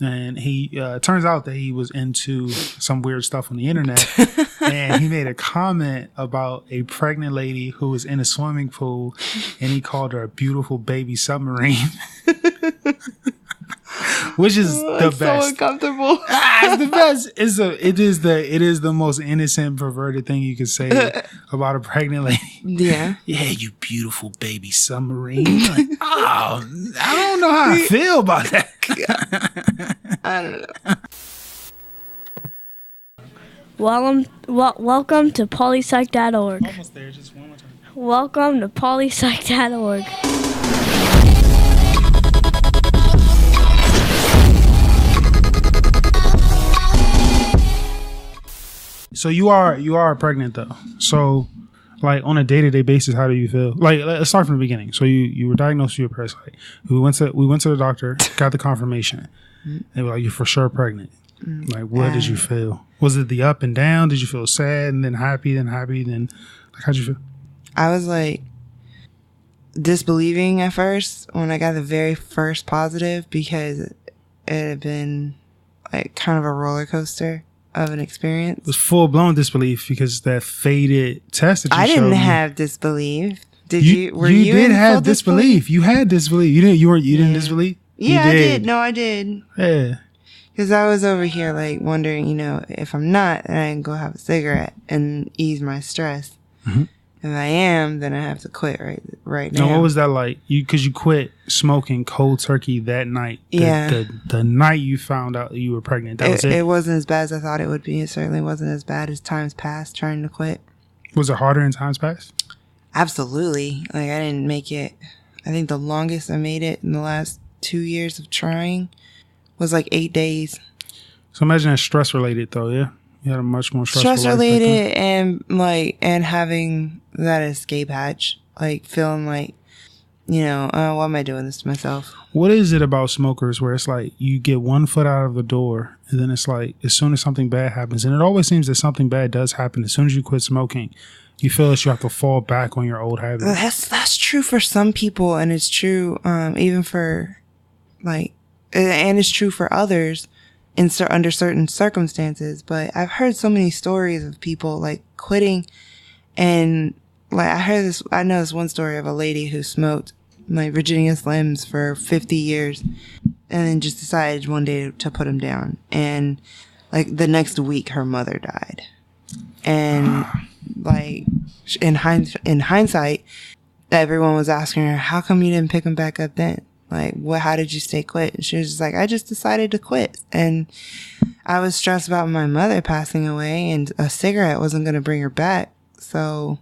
And he turns out that he was into some weird stuff on the internet. And he made a comment about a pregnant lady who was in a swimming pool, and he called her a beautiful baby submarine. Which is the best. So uncomfortable. It's the best. It is the most innocent, perverted thing you could say about a pregnant lady. Yeah. Yeah, you beautiful baby submarine. Like, oh, I don't know how I feel about that. I don't know. Welcome to polysci.org. Almost there, just one more time. Welcome to polysci.org. So you are pregnant though. So like on a day-to-day basis, how do you feel? Like let's start from the beginning. So you were diagnosed with a parasite. We went to the doctor, got the confirmation. They were like, you're for sure pregnant. Like what did you feel? Was it the up and down? Did you feel sad and then happy, then like how'd you feel? I was like disbelieving at first when I got the very first positive, because it had been like kind of a roller coaster of an experience. It was full-blown disbelief because that faded test that you showed me. I didn't have disbelief. Did you? Were you did in have full disbelief. You had disbelief. You didn't disbelieve? Yeah, you I did. No, I did. Yeah. Because I was over here like wondering, if I'm not, then I can go have a cigarette and ease my stress. Mm-hmm. If I am, then I have to quit right now. Now, what was that like? Because you quit smoking cold turkey that night. Yeah. The night you found out you were pregnant. That was it. It wasn't as bad as I thought it would be. It certainly wasn't as bad as times past trying to quit. Was it harder in times past? Absolutely. Like I didn't make it. I think the longest I made it in the last 2 years of trying was like 8 days. So imagine that's stress related though, yeah? You had a much more stress related and having that escape hatch, like feeling like, why am I doing this to myself? What is it about smokers where it's like you get one foot out of the door and then it's like as soon as something bad happens, and it always seems that something bad does happen as soon as you quit smoking, you feel that you have to fall back on your old habits. That's true for some people, and it's true even for and it's true for others under certain circumstances. But I've heard so many stories of people like quitting, and like I know this one story of a lady who smoked like Virginia Slims for 50 years and then just decided one day to put them down, and like the next week her mother died. And like in hindsight, everyone was asking her, how come you didn't pick them back up then? Like, how did you stay quit? And she was just like, I just decided to quit. And I was stressed about my mother passing away, and a cigarette wasn't going to bring her back. So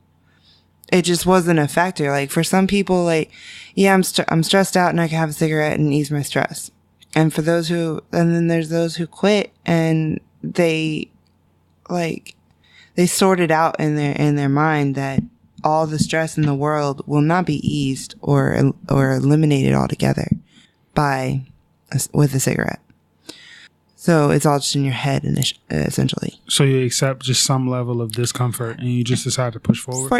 it just wasn't a factor. Like for some people, like, yeah, I'm stressed out and I can have a cigarette and ease my stress. And then there's those who quit and they sort it out in their mind that all the stress in the world will not be eased or eliminated altogether with a cigarette. So it's all just in your head, essentially. So you accept just some level of discomfort and you just decide to push forward?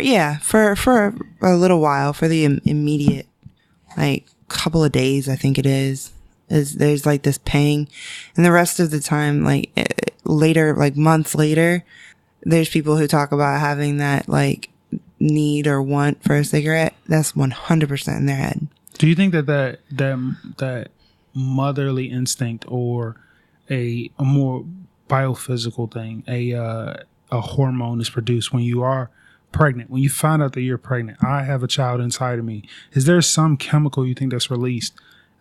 For a little while, for the immediate, like, couple of days, I think it is there's like this pang. And the rest of the time, like, later, like months later, there's people who talk about having that, like, need or want for a cigarette. That's 100% in their head. Do you think that motherly instinct or a more biophysical thing, a hormone is produced when you are pregnant, when you find out that you're pregnant? I have a child inside of me. Is there some chemical you think that's released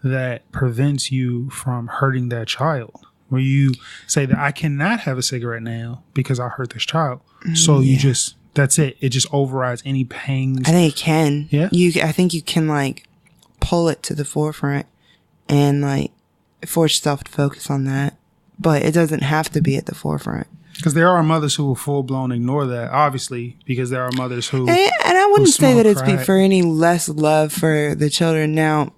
that prevents you from hurting that child? Where you say that I cannot have a cigarette now because I hurt this child. So you just, that's it. It just overrides any pangs. I think it can. Yeah. I think you can like pull it to the forefront and like force yourself to focus on that. But it doesn't have to be at the forefront. Because there are mothers who will full blown ignore that, obviously, because there are mothers who. And I wouldn't say that it's for any less love for the children. Now,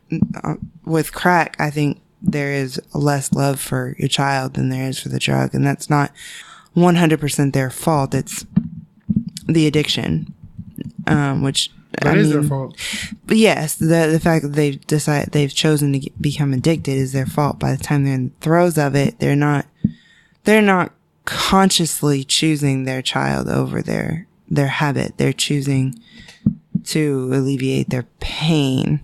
with crack, I think there is less love for your child than there is for the drug. And that's not 100% their fault. It's the addiction, which That is their fault. But yes, the fact that they've chosen to become addicted is their fault. By the time they're in the throes of it, they're not consciously choosing their child over their habit. They're choosing to alleviate their pain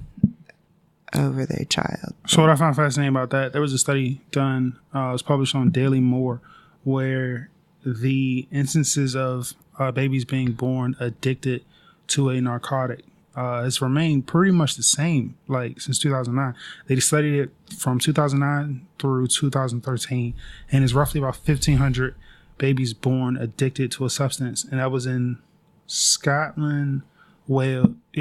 over their child. So what I found fascinating about that, there was a study done, it was published on Daily More, where the instances of babies being born addicted to a narcotic has remained pretty much the same, like since 2009. They studied it from 2009 through 2013, and it's roughly about 1,500 babies born addicted to a substance, and that was in Scotland,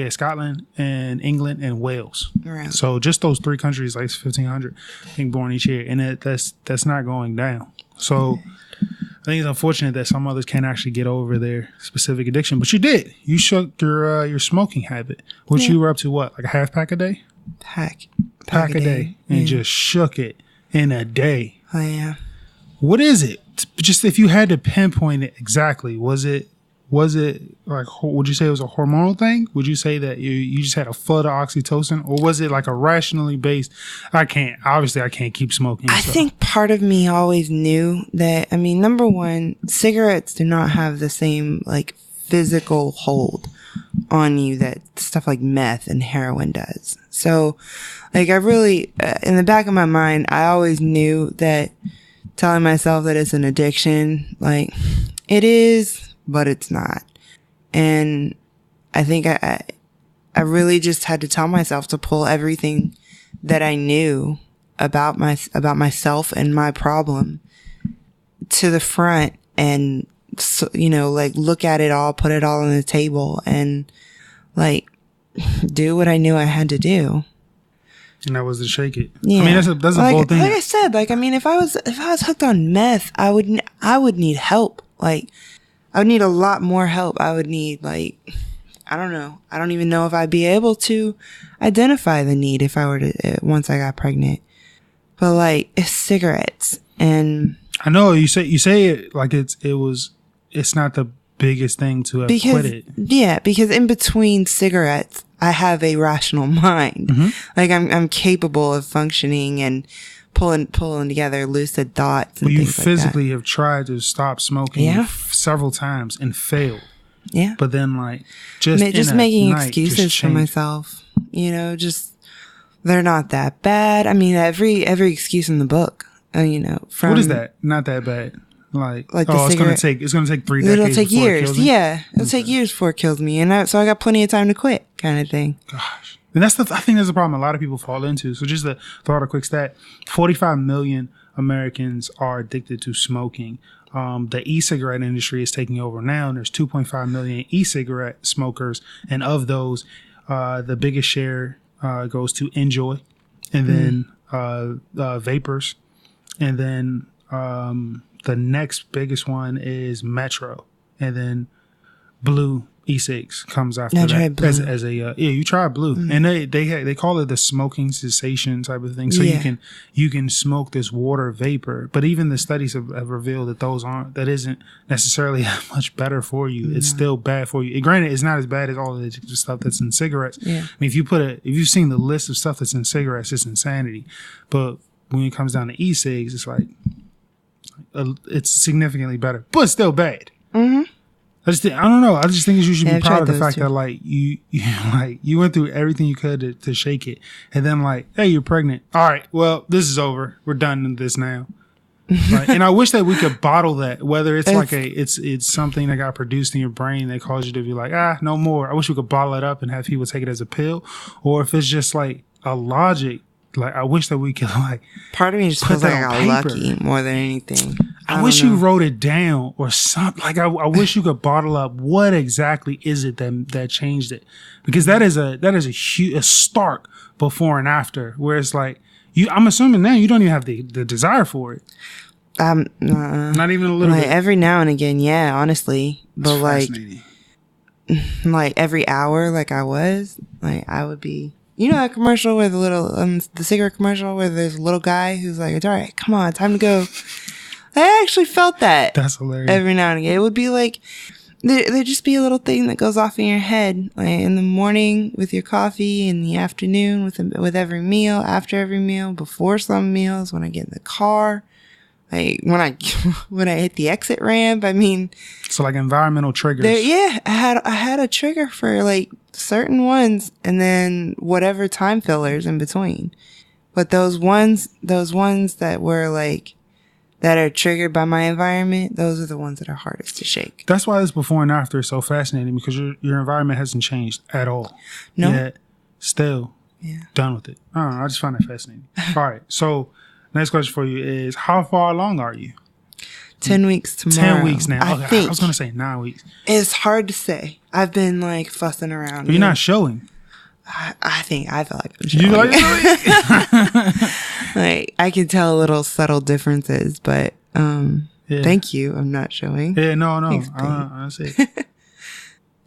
Scotland and England and Wales. Right. So just those three countries, like 1,500 being born each year, and that's not going down. So I think it's unfortunate that some others can't actually get over their specific addiction, but you did. You shook your smoking habit, which you were up to what, like a half pack a day? Pack a day, and just shook it in a day. Oh yeah. What is it? Just if you had to pinpoint it exactly, was it like, would you say it was a hormonal thing? Would you say that you just had a flood of oxytocin, or was it like a rationally based? I can't keep smoking. I think part of me always knew that. I mean, number one, cigarettes do not have the same like physical hold on you that stuff like meth and heroin does. So, like, I really, in the back of my mind, I always knew that telling myself that it's an addiction, like, it is, but it's not. And I think I really just had to tell myself to pull everything that I knew about myself and my problem to the front and, so, you know, like, look at it all, put it all on the table and, like, do what I knew I had to do. And that was to shake it. Yeah. I mean, that's a like, bold thing. Like I said, like, I mean, if I was hooked on meth, I would need help. Like, I would need a lot more help. I would need, like, I don't know. I don't even know if I'd be able to identify the need if I were to, once I got pregnant. But, like, it's cigarettes. And I know you say it like it's not the biggest thing to have quit it. Yeah, because in between cigarettes, I have a rational mind. Mm-hmm. Like, I'm capable of functioning and pulling together lucid thoughts. And you physically have tried to stop smoking several times and failed. Yeah. But then, like, just making excuses for myself, you know, just, they're not that bad. I mean, every excuse in the book, you know, from. What is that? Not that bad. Like it's gonna take 3 decades. It'll take years. It'll take years before it kills me, and so I got plenty of time to quit, kind of thing. Gosh, and I think that's a problem a lot of people fall into. So just to throw out a quick stat: 45 million Americans are addicted to smoking. The e-cigarette industry is taking over now, and there's 2.5 million e-cigarette smokers, and of those, the biggest share goes to Enjoy, and then vapors, and then the next biggest one is Metro, and then Blue Ecigs comes after that. As a you try Blue, and they call it the smoking cessation type of thing. So you can smoke this water vapor, but even the studies have revealed that that isn't necessarily much better for you. It's still bad for you. Granted, it's not as bad as all of the stuff that's in cigarettes. Yeah. I mean, if you've seen the list of stuff that's in cigarettes, it's insanity. But when it comes down to e-cigs, it's like. It's significantly better, but still bad. Mm-hmm. I don't know. I just think you should be proud of the fact that like you went through everything you could to shake it, and then like, hey, you're pregnant. All right, well, this is over. We're done with this now. Right? And I wish that we could bottle that. Whether it's like it's something that got produced in your brain that caused you to be like, no more. I wish we could bottle it up and have people take it as a pill, or if it's just like a logic. Like, I wish that we could, like, part of me just feels like I got lucky more than anything. I wish you wrote it down or something. Like, I wish you could bottle up what exactly is it that changed it, because that is a stark before and after. Where it's like I'm assuming now you don't even have the desire for it. Not even a little bit. Every now and again, yeah, honestly, but like every hour, like I would be. You know that commercial where the cigarette commercial where there's a little guy who's like, it's all right, come on, time to go. I actually felt that. That's hilarious. Every now and again. It would be like, there just be a little thing that goes off in your head, like in the morning with your coffee, in the afternoon with every meal, after every meal, before some meals, when I get in the car, like when I hit the exit ramp. I mean, so like environmental triggers. I had a trigger for like certain ones, and then whatever time fillers in between. But those ones that were like, that are triggered by my environment, those are the ones that are hardest to shake. That's why this before and after is so fascinating, because your environment hasn't changed at all. No. Yet, still done with it. I don't know. I just find that fascinating. All right. So, next question for you is, how far along are you? 10 weeks tomorrow. 10 weeks now. I think. I was going to say 9 weeks. It's hard to say. I've been like fussing around. But you're not showing. I feel like I'm showing. You like it? Like, I can tell little subtle differences, but thank you. I'm not showing. Yeah, no. I see.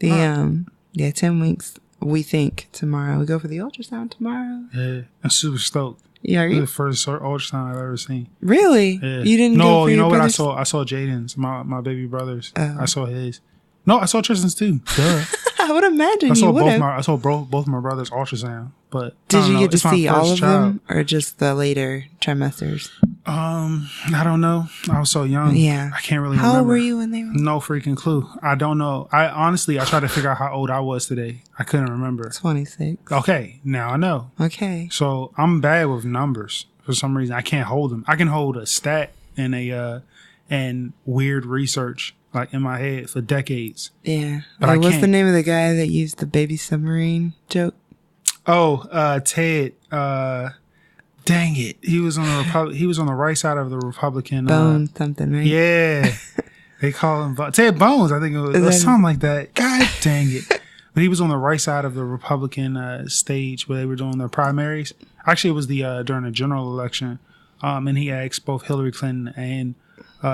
10 weeks. We think tomorrow. We go for the ultrasound tomorrow. Yeah, I'm super stoked. Yeah, are This is you? the first ultrasound I've ever seen. Really? Yeah. You didn't? No, go for you your know what I brother's? saw? I saw Jaden's, my baby brother's. Oh. I saw his. No, I saw Tristan's too. Duh. I would imagine I saw you would have. I saw both my brothers ultrasound. But I Did don't you know. get to It's my see all first of child. them, or just the later trimesters? I don't know. I was so young. Yeah. I can't really How remember. old were you when they were? No freaking clue. I don't know. I tried to figure out how old I was today. I couldn't remember. 26. Okay, now I know. Okay. So I'm bad with numbers for some reason. I can't hold them. I can hold a stat and weird research like in my head for decades. Yeah. But I What's the can't. name of the guy that used the baby submarine joke? Oh, Ted. Dang it. He was on the right side of the Republican. Bone something, right? Yeah. They call him Ted Bones, I think it was, or something like that. God dang it. But he was on the right side of the Republican stage where they were doing their primaries. Actually, it was during the general election. And he asked both Hillary Clinton and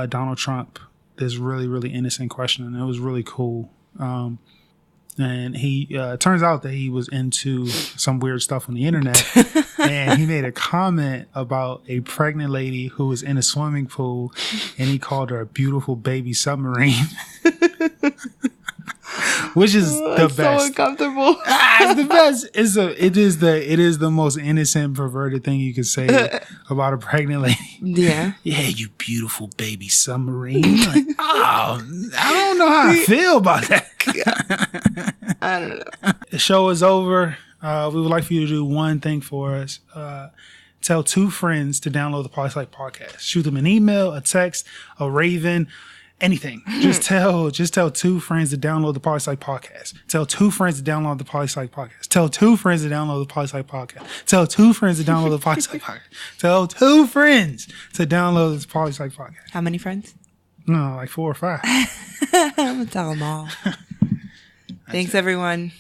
Donald Trump this really, really innocent question. And it was really cool. And he turns out that he was into some weird stuff on the internet. And he made a comment about a pregnant lady who was in a swimming pool, and he called her a beautiful baby submarine. Which is the best. So uncomfortable. It's the best. It is the most innocent, perverted thing you could say about a pregnant lady. Yeah. Yeah, you beautiful baby submarine. Like, oh, I don't know how I feel about that. I don't know. The show is over. We would like for you to do one thing for us. Tell 2 friends to download the Polypsych podcast. Shoot them an email, a text, a raven, anything. Just tell 2 friends to download the Polypsych podcast. Tell 2 friends to download the Polypsych podcast. Tell 2 friends to download the Polypsych podcast. Tell 2 friends to download the Polypsych podcast. Tell 2 friends to download the Polypsych podcast. How many friends? No, like 4 or 5. I'm going to tell them all. Thanks, everyone.